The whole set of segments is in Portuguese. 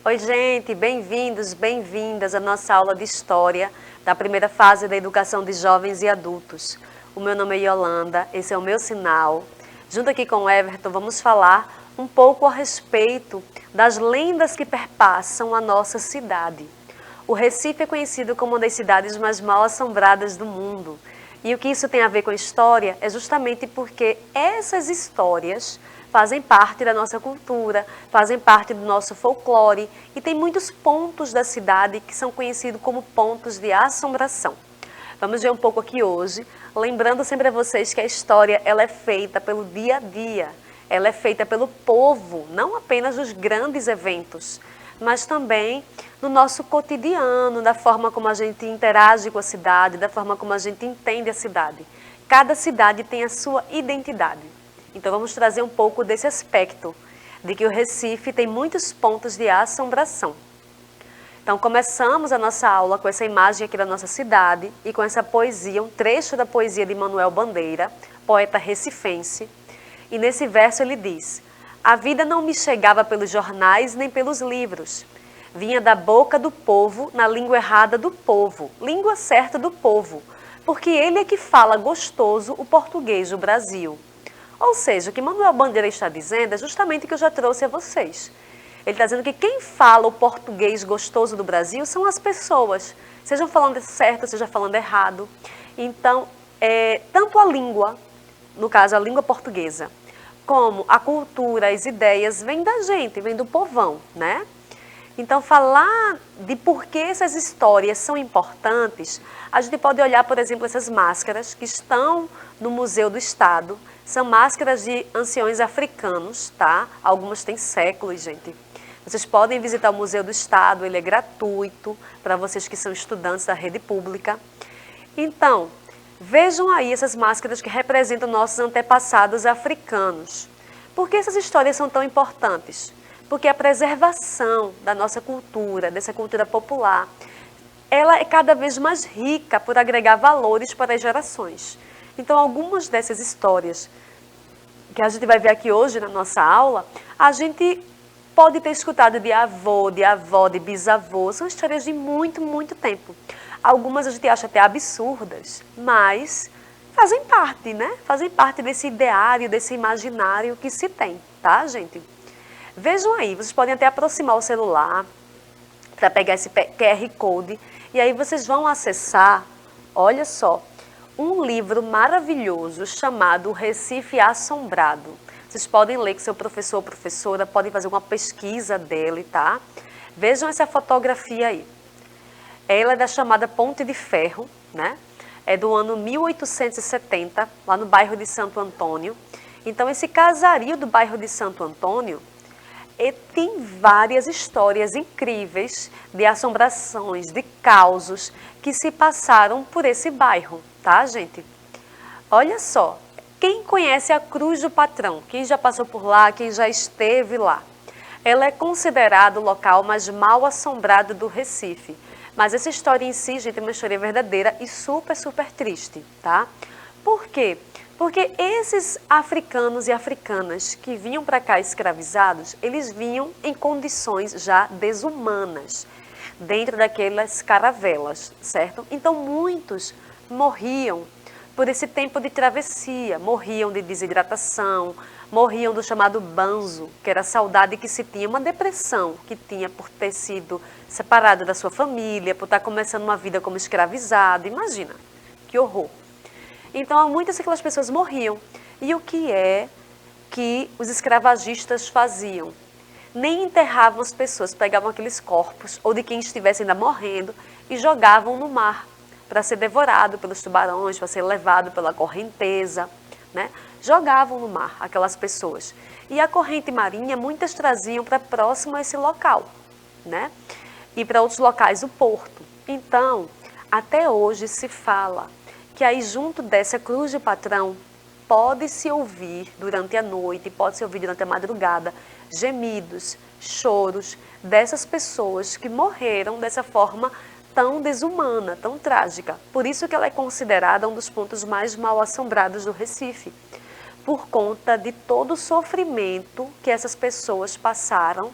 Oi, gente, bem-vindos, bem-vindas à nossa aula de História da primeira fase da educação de jovens e adultos. O meu nome é Yolanda, esse é o meu sinal. Junto aqui com o Everton, vamos falar um pouco a respeito das lendas que perpassam a nossa cidade. O Recife é conhecido como uma das cidades mais mal assombradas do mundo. E o que isso tem a ver com a história é justamente porque essas histórias fazem parte da nossa cultura, fazem parte do nosso folclore e tem muitos pontos da cidade que são conhecidos como pontos de assombração. Vamos ver um pouco aqui hoje, lembrando sempre a vocês que a história ela é feita pelo dia a dia, ela é feita pelo povo, não apenas nos grandes eventos, mas também no nosso cotidiano, da forma como a gente interage com a cidade, da forma como a gente entende a cidade. Cada cidade tem a sua identidade. Então vamos trazer um pouco desse aspecto, de que o Recife tem muitos pontos de assombração. Então começamos a nossa aula com essa imagem aqui da nossa cidade e com essa poesia, um trecho da poesia de Manuel Bandeira, poeta recifense. E nesse verso ele diz: a vida não me chegava pelos jornais nem pelos livros. Vinha da boca do povo, na língua errada do povo, língua certa do povo, porque ele é que fala gostoso o português do Brasil. Ou seja, o que Manuel Bandeira está dizendo é justamente o que eu já trouxe a vocês. Ele está dizendo que quem fala o português gostoso do Brasil são as pessoas, sejam falando certo, seja falando errado. Então, tanto a língua, no caso a língua portuguesa, como a cultura, as ideias, vem da gente, vem do povão, né? Então, falar de por que essas histórias são importantes, a gente pode olhar, por exemplo, essas máscaras que estão no Museu do Estado. São máscaras de anciões africanos, tá? Algumas têm séculos, gente. Vocês podem visitar o Museu do Estado, ele é gratuito para vocês que são estudantes da rede pública. Então, vejam aí essas máscaras que representam nossos antepassados africanos. Por que essas histórias são tão importantes? Porque a preservação da nossa cultura, dessa cultura popular, ela é cada vez mais rica por agregar valores para as gerações. Então, algumas dessas histórias que a gente vai ver aqui hoje na nossa aula, a gente pode ter escutado de avô, de avó, de bisavô. São histórias de muito, muito tempo. Algumas a gente acha até absurdas, mas fazem parte, né? Fazem parte desse ideário, desse imaginário que se tem, tá, gente? Vejam aí, vocês podem até aproximar o celular para pegar esse QR Code e aí vocês vão acessar, olha só, um livro maravilhoso chamado Recife Assombrado. Vocês podem ler com seu professor ou professora, podem fazer uma pesquisa dele, tá? Vejam essa fotografia aí. Ela é da chamada Ponte de Ferro, né? É do ano 1870, lá no bairro de Santo Antônio. Então, esse casario do bairro de Santo Antônio tem várias histórias incríveis de assombrações, de causos que se passaram por esse bairro, tá, gente? Olha só, quem conhece a Cruz do Patrão? Quem já passou por lá, quem já esteve lá? Ela é considerada o local mais mal assombrado do Recife. Mas essa história em si, gente, é uma história verdadeira e super, super triste, tá? Por quê? Porque esses africanos e africanas que vinham para cá escravizados, eles vinham em condições já desumanas, dentro daquelas caravelas, certo? Então muitos morriam por esse tempo de travessia, morriam de desidratação, morriam do chamado banzo, que era a saudade que se tinha, uma depressão que tinha por ter sido separado da sua família, por estar começando uma vida como escravizado. Imagina, que horror. Então, muitas daquelas pessoas morriam. E o que é que os escravagistas faziam? Nem enterravam as pessoas, pegavam aqueles corpos, ou de quem estivesse ainda morrendo, e jogavam no mar, para ser devorado pelos tubarões, para ser levado pela correnteza, né? Jogavam no mar aquelas pessoas. E a corrente marinha, muitas traziam para próximo a esse local, né? E para outros locais do porto. Então, até hoje se fala que aí junto dessa cruz de patrão pode-se ouvir durante a noite, pode-se ouvir durante a madrugada, gemidos, choros dessas pessoas que morreram dessa forma tão desumana, tão trágica. Por isso que ela é considerada um dos pontos mais mal assombrados do Recife, por conta de todo o sofrimento que essas pessoas passaram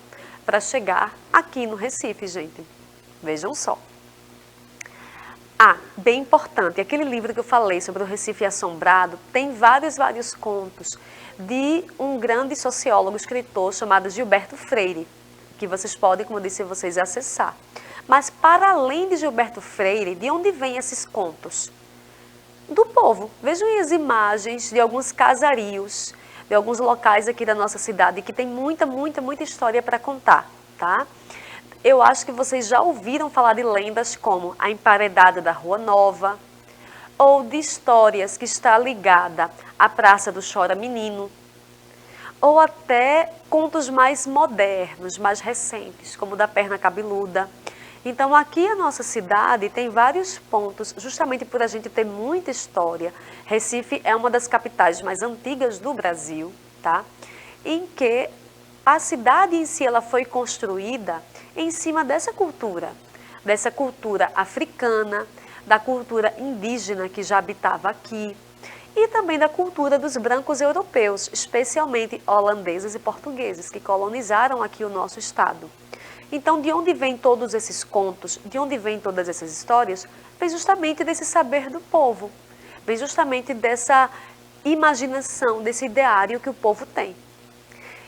para chegar aqui no Recife, gente. Vejam só. Ah, bem importante, aquele livro que eu falei sobre o Recife Assombrado tem vários contos de um grande sociólogo, escritor chamado Gilberto Freire, que vocês podem, como eu disse a vocês, acessar. Mas para além de Gilberto Freire, de onde vêm esses contos? Do povo. Vejam aí as imagens de alguns casarios, de alguns locais aqui da nossa cidade que tem muita história para contar, tá? Eu acho que vocês já ouviram falar de lendas como a emparedada da Rua Nova, ou de histórias que está ligada à Praça do Chora Menino, ou até contos mais modernos, mais recentes, como o da Perna Cabeluda. Então aqui a nossa cidade tem vários pontos, justamente por a gente ter muita história. Recife é uma das capitais mais antigas do Brasil, tá? Em que a cidade em si ela foi construída em cima dessa cultura africana, da cultura indígena que já habitava aqui e também da cultura dos brancos europeus, especialmente holandeses e portugueses que colonizaram aqui o nosso estado. Então, de onde vêm todos esses contos, de onde vêm todas essas histórias? Vem justamente desse saber do povo, vem justamente dessa imaginação, desse ideário que o povo tem.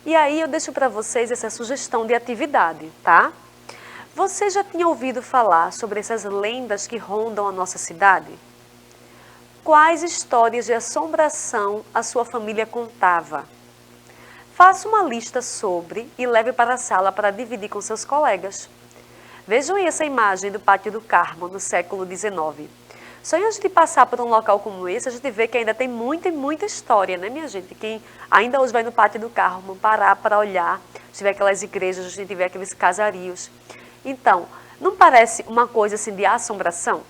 E aí eu deixo para vocês essa sugestão de atividade, tá? Você já tinha ouvido falar sobre essas lendas que rondam a nossa cidade? Quais histórias de assombração a sua família contava? Faça uma lista sobre e leve para a sala para dividir com seus colegas. Vejam aí essa imagem do Pátio do Carmo, no século XIX. Só em a gente passar por um local como esse, a gente vê que ainda tem muita história, né, minha gente? Quem ainda hoje vai no Pátio do Carmo parar para olhar, se vê aquelas igrejas, a gente vê aqueles casarios. Então, não parece uma coisa assim de assombração?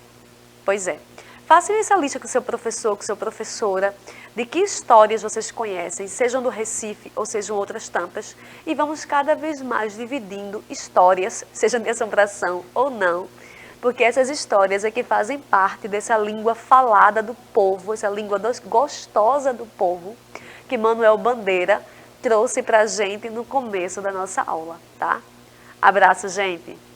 Pois é. Façam essa lista com seu professor, com sua professora, de que histórias vocês conhecem, sejam do Recife ou sejam outras tantas, e vamos cada vez mais dividindo histórias, sejam de assombração ou não, porque essas histórias é que fazem parte dessa língua falada do povo, essa língua gostosa do povo, que Manuel Bandeira trouxe para a gente no começo da nossa aula, tá? Abraço, gente!